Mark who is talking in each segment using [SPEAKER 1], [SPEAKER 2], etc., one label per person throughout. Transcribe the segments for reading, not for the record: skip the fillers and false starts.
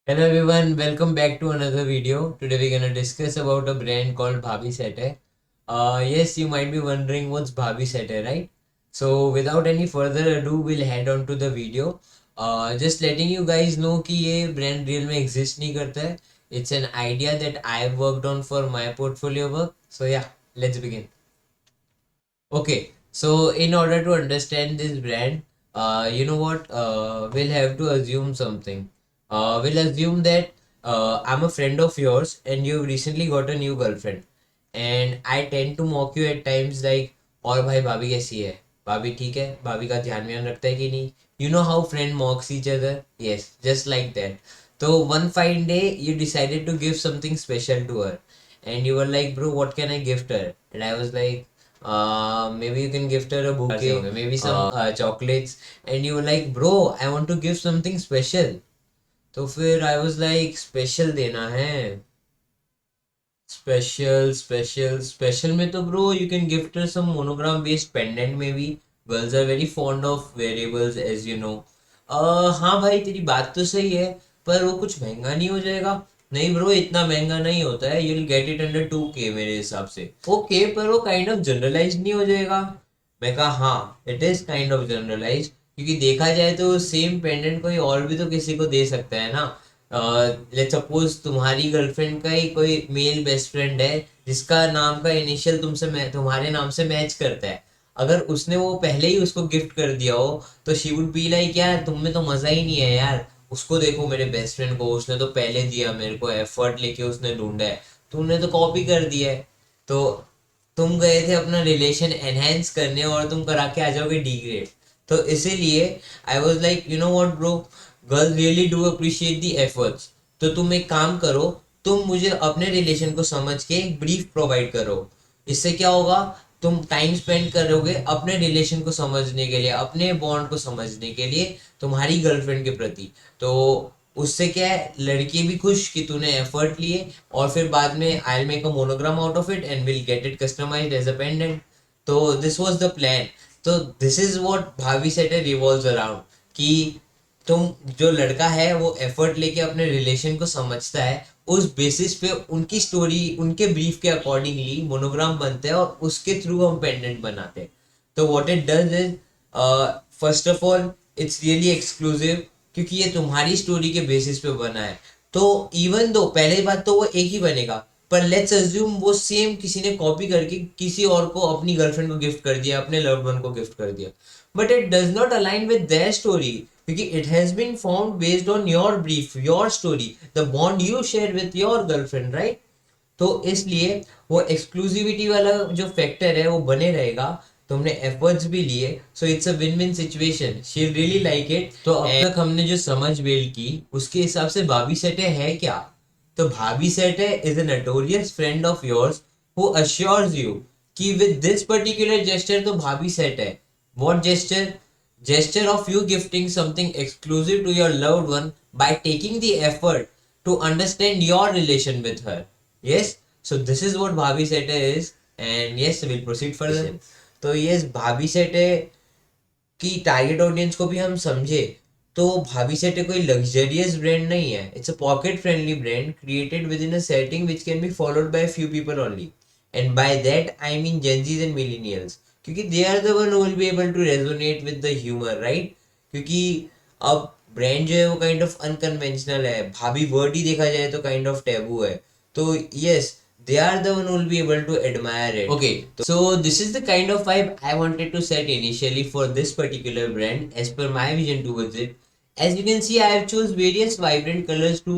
[SPEAKER 1] Hello everyone, welcome back to another video. Today we're gonna discuss about a brand called Bhabhi Sete. Yes, you might be wondering what's Bhabhi Sete, right? So without any further ado, we'll head on to the video. Just letting you guys know कि ये brand real में exist नहीं करता है. It's an idea that I've worked on for my portfolio work. So yeah, let's begin. Okay, so in order to understand this brand, you know what? We'll have to assume something. We'll assume that I'm a friend of yours and you recently got a new girlfriend. And I tend to mock you at times like, और भाई भाभी कैसी है? भाभी ठीक है? भाभी का ध्यान व्यान रखता है कि नहीं? You know how friend mocks each other? Yes, just like that. So one fine day you decided to give something special to her. And you were like, bro, what can I gift her? And I was like, maybe you can gift her a bouquet, maybe some chocolates. And you were like, bro, I want to give something special. तो फिर I was like, special देना है. Special में तो bro, you can gift her some monogram based pendant maybe. Girls are very fond of variables as you know. हाँ भाई तेरी बात तो सही है, पर वो कुछ महंगा नहीं हो जाएगा? नहीं ब्रो, इतना महंगा नहीं होता है, you will get it under 2K मेरे हिसाब से. ओके, पर वो काइंड ऑफ जनरलाइज नहीं हो जाएगा? मैं कहा हाँ, it is kind of generalize, क्योंकि देखा जाए तो सेम पेंडेंट कोई और भी तो किसी को दे सकता है ना. लेट्स सपोज तुम्हारी गर्लफ्रेंड का ही कोई मेल बेस्ट फ्रेंड है जिसका नाम का इनिशियल तुम्हारे नाम से मैच करता है. अगर उसने वो पहले ही उसको गिफ्ट कर दिया हो तो शी वुड बी लाइक, यार तुम में तो मजा ही नहीं है यार. उसको देखो, मेरे बेस्ट फ्रेंड को उसने तो पहले दिया, मेरे को एफर्ट लेके उसने ढूंढा है, तुमने तो कॉपी कर दिया है. तो तुम गए थे अपना रिलेशन एनहेंस करने और तुम करा के आ जाओगे डिग्रेड. तो इसीलिए I was like, you know what bro, girls really do appreciate the efforts. तो तुम एक काम करो, तुम मुझे अपने रिलेशन को समझ के एक ब्रीफ प्रोवाइड करो. इससे क्या होगा, तुम टाइम स्पेंड करोगे अपने रिलेशन को समझने के लिए, अपने बॉन्ड को समझने के लिए तुम्हारी गर्लफ्रेंड के प्रति. तो उससे क्या है, लड़की भी खुश कि तूने एफर्ट लिए, और फिर बाद में I will make a monogram out of it and will get it customized as a pendant. तो दिस वाज द प्लान. तो this is what Bhabhi set revolves around, कि तुम, जो लड़का है वो एफर्ट लेके अपने रिलेशन को समझता है, उस बेसिस पे उनकी स्टोरी, उनके ब्रीफ के अकॉर्डिंगली मोनोग्राम बनते हैं और उसके थ्रू हम पेंडेंट बनाते हैं. तो what it does is, first of all it's really exclusive, क्योंकि ये तुम्हारी स्टोरी के बेसिस पे बना है. तो इवन दो पहले बात तो वो एक ही बनेगा, पर लेट्स अज्यूम वो सेम किसी ने कॉपी करके किसी और को, अपनी गर्लफ्रेंड को गिफ्ट कर दिया, अपने लव्ड वन को गिफ्ट कर दिया, but it does not align with their story, क्योंकि it has been found based on your brief, your story, the bond you share with your girlfriend, right? तो इसलिए वो एक्सक्लूसिविटी वाला जो फैक्टर है वो बने रहेगा. तुमने एफर्ट्स भी लिए, so it's a win win situation, she really like it. तो अब तक हमने जो समझ बेल की उसके हिसाब से भाभी सेटे है क्या? तो भाभी सेटे is a notorious friend of yours who assures you कि विद दिस पर्टिकुलर जेस्चर तो भाभी सेट है. What gesture? Gesture of you gifting something exclusive to your loved one by taking the effort to understand your relation with her. Yes, so this is what Bhabhi Sete is, and yes, we'll proceed further. तो yes, भाभी सेटे की target audience को भी हम समझे, तो भाभी सेटे कोई लग्जरियस ब्रांड नहीं है. It's a pocket friendly brand created with in a setting which can be followed by few people only, and by that I mean Gen Zs and millennials, क्योंकि they are the one who will be able to resonate with the humour, right? क्योंकि अब brand जो है वो kind of unconventional है, भाभी word ही देखा जाए तो काइंड ऑफ टैबू है. तो yes, they are the one who will be able to admire it. Okay, so this is the kind of vibe I wanted to set initially for this particular brand as per my vision towards it. As you can see, I have chose various vibrant colors to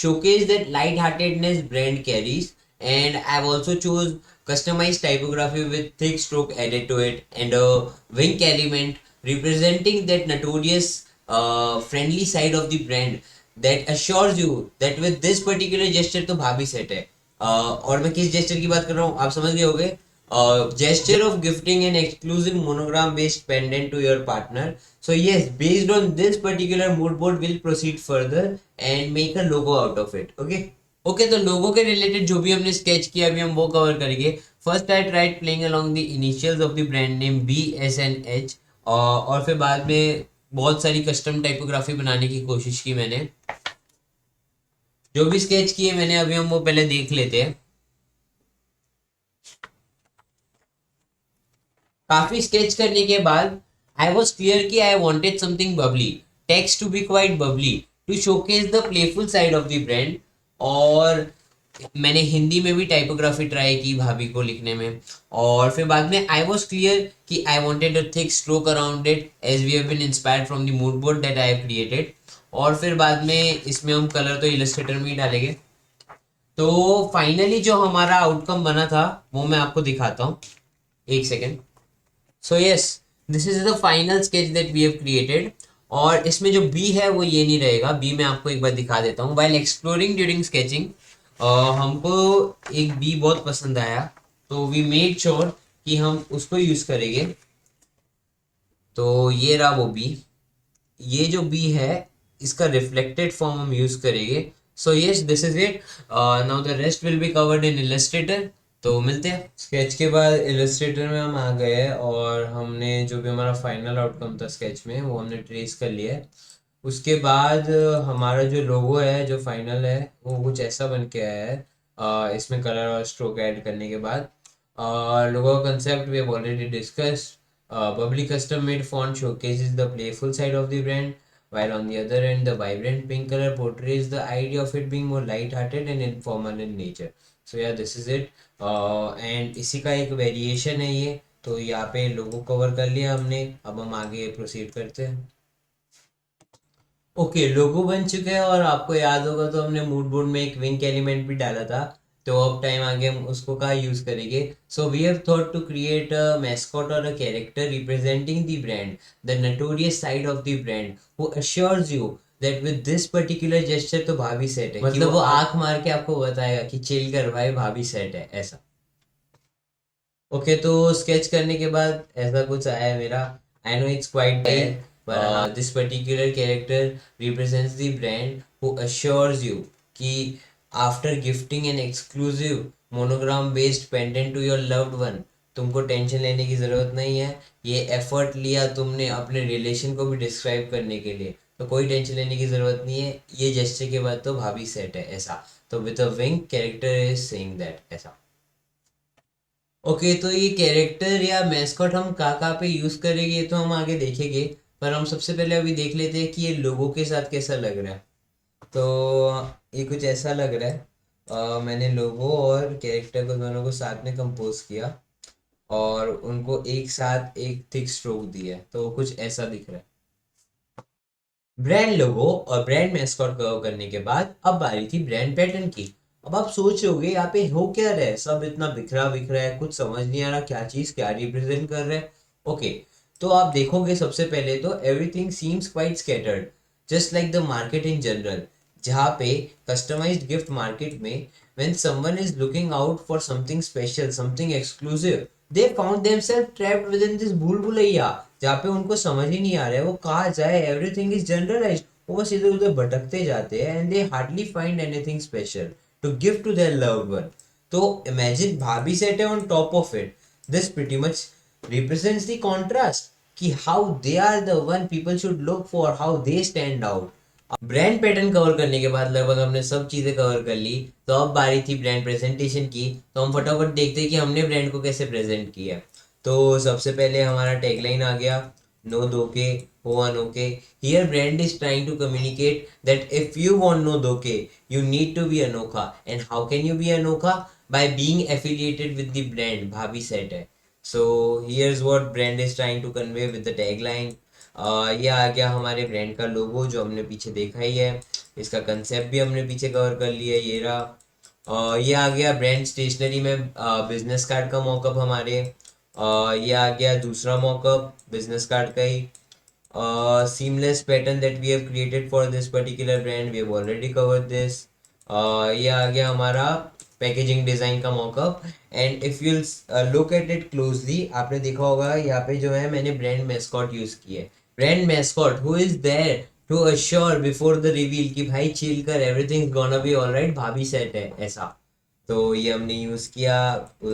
[SPEAKER 1] showcase that light-heartedness brand carries, and I have also chose customized typography with thick stroke added to it and a wink element representing that notorious friendly side of the brand that assures you that with this particular gesture तो भाभी set है. और मैं किस gesture की बात कर रहा हूँ आप समझ गए होगे. Gesture of gifting an exclusive monogram based pendant to your partner. So yes, based on this particular mood board, we'll proceed further and make a logo out of it. Okay. Okay, तो लोगों के related जो भी हमने sketch किया अभी हम वो कवर करेंगे. First I tried playing along the initials of the brand name BSNH, और फिर बाद में बहुत सारी कस्टम टाइपोग्राफी बनाने की कोशिश की मैंने. जो भी स्केच किए मैंने अभी, हम वो पहले देख लेते हैं। काफी स्केच करने के बाद आई वॉज क्लियर कि I wanted something bubbly, text to be quite bubbly, to showcase the playful side of the brand. और मैंने हिंदी में भी टाइपोग्राफी ट्राई की भाभी को लिखने में। और फिर बाद में आई वॉज क्लियर कि I wanted a thick stroke around it as we have been inspired from the mood board that I have created. और फिर बाद में इसमें हम कलर तो इलस्ट्रेटर में ही डालेंगे। तो फाइनली जो हमारा आउटकम बना था वो मैं आपको दिखाता हूँ, एक second. So yes, this is the final sketch that we have created. और इसमें जो बी है वो ये नहीं रहेगा, बी मैं आपको एक बार दिखा देता हूँ। वाइल एक्सप्लोरिंग ड्यूरिंग स्केचिंग हमको एक बी बहुत पसंद आया, तो वी मेड श्योर कि हम उसको यूज करेंगे। तो ये रहा वो बी। ये जो बी है इसका रिफ्लेक्टेड फॉर्म हम यूज करेंगे। सो yes, this is it. Now the rest will be covered in Illustrator. तो मिलते हैं। स्केच के बाद इलस्ट्रेटर में हम आ गए और हमने जो भी हमारा फाइनल आउटकम था स्केच में वो हमने ट्रेस कर लिया है। उसके बाद हमारा जो लोगो है जो फाइनल है वो कुछ ऐसा बन के आया है, इसमें कलर और स्ट्रोक ऐड करने के बाद। Logo concept we have already discussed. Bubbly custom made font showcases the playful side of the brand, while on the other end, the vibrant pink color portrays the idea of it being more light-hearted and informal in nature. So yeah, this is it. And इसी का एक variation है ये। तो यहाँ पे लोगो cover कर लिया हमने, अब हम आगे प्रोसीड करते हैं। ओके, लोगो बन चुके हैं और आपको याद होगा तो हमने मूड बोर्ड में एक विंक एलिमेंट भी डाला था। तो अब टाइम आगे हम उसको कहाँ यूज करेंगे। So we have thought to create a mascot और a character representing the brand, the notorious side of the brand, who assures you that with this particular gesture, तो भाभी सेट है, मतलब वो आंख मार के आपको बताएगा कि चिल कर भाई, भाभी सेट है, ऐसा। ओके, तो स्केच करने के बाद ऐसा कुछ आया है मेरा। I know it's quite bad, but this particular character represents the brand who assures you कि after gifting an exclusive monogram based pendant to your loved one, तुमको टेंशन लेने की ज़रूरत नहीं है। ये एफर्ट लिया तुमने अपने रिलेशन को भी डिस्क्राइब करने के लिए, तो कोई टेंशन लेने की ज़रूरत नहीं है। ये जेस्चर के बाद तो भाभी सेट है, ऐसा। तो with a wink character is saying that, ऐसा। ओके, तो ये कैरेक्टर या मैस्कॉट हम कहाँ पे यूज़ करेंगे ये तो हम आगे देखेंगे। पर हम सबसे पहले अभी देख लेते हैं कि ये लोगों के साथ कैसा लग रहा है। तो ये कुछ ऐसा लग रहा है। मैंने लोगो और कैरेक्टर को दोनों को साथ में कंपोज किया और उनको एक साथ एक थिक स्ट्रोक दिया है, तो कुछ ऐसा दिख रहा है। ब्रांड लोगो और ब्रांड मैस्कॉट कवर करने के बाद अब बारी थी ब्रांड पैटर्न की। अब आप सोच रहे होगे यहाँ पे हो क्या रहा है, सब इतना बिखरा बिखरा है, कुछ समझ नहीं आ रहा क्या चीज क्या रिप्रेजेंट कर रहा है। ओके, तो आप देखोगे सबसे पहले तो everything seems quite scattered, just like the market in general. जहाँ पे कस्टमाइज्ड गिफ्ट मार्केट में when someone is looking out for something special, something exclusive, they found themselves trapped within this भूल भुलैया, जहाँ पे उनको समझ ही नहीं आ रहा है वो कहाँ जाए। एवरीथिंग इज जनरलाइज्ड, वो बस इधर उधर भटकते जाते हैं and they hardly find anything special to give to their loved one. तो इमेजिन भाभी सेट है on top of it. This pretty much represents the contrast कि how they are the one people should look for, how they stand out. Brand pattern cover करने के बाद लगभग हमने सब चीजें कवर कर ली। तो अब बारी थी ब्रांड प्रेजेंटेशन की। तो हम फटाफट देखते हैं कि हमने ब्रांड को कैसे प्रेजेंट किया। तो सबसे पहले हमारा टैगलाइन आ गया, नो धोखे हो अनोखे। Here brand is trying to communicate that if you want no धोखे यू नीड टू बी अनोखा। And how can you be अनोखा? By being affiliated with the brand भाभी सेट है। So here is what brand is trying to convey with the tagline. ये आ गया हमारे brand का लोगो जो हमने पीछे देखा ही है। इसका कंसेप्ट भी हमने पीछे कवर कर लिया, ये रहा। ये आ गया ब्रांड स्टेशनरी में बिजनेस कार्ड का मॉकअप हमारे। ये आ गया दूसरा मॉकअप बिजनेस कार्ड का ही। seamless pattern that we have created for this particular brand, we have already covered this. ये आ गया हमारा पैकेजिंग डिजाइन का mock-up. And if you look at it closely, आपने देखा होगा यहाँ पे जो है मैंने ब्रांड मैस्कॉट यूज किया है। Brand mascot who is there to assure before the reveal कि भाई चिल कर, everything gonna be alright, Bhabhi set है, ऐसा। तो ये हमने यूज किया।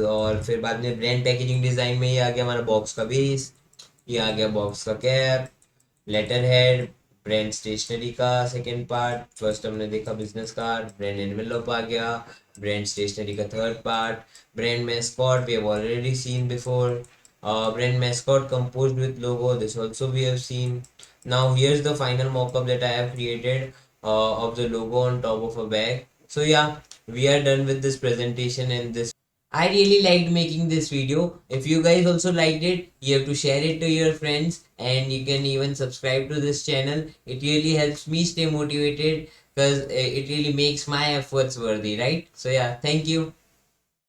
[SPEAKER 1] और फिर बाद में ब्रांड पैकेजिंग डिजाइन में ये आ गया हमारा बॉक्स का बेस, ये आ गया बॉक्स का cap, letter head, brand stationery का सेकंड पार्ट, फर्स्ट हमने देखा बिजनेस कार्ड, ब्रांड एनवेलप आ गया, ब्रांड स्टेशनरी का third part, brand mascot we have already seen before, brand mascot composed with logo, this also we have seen. Now here's the final mock-up that I have created of the logo on top of a bag. So yeah, we are done with this presentation and this. I really liked making this video. If you guys also liked it, you have to share it to your friends and you can even subscribe to this channel. It really helps me stay motivated because it really makes my efforts worthy, right? So yeah, thank you.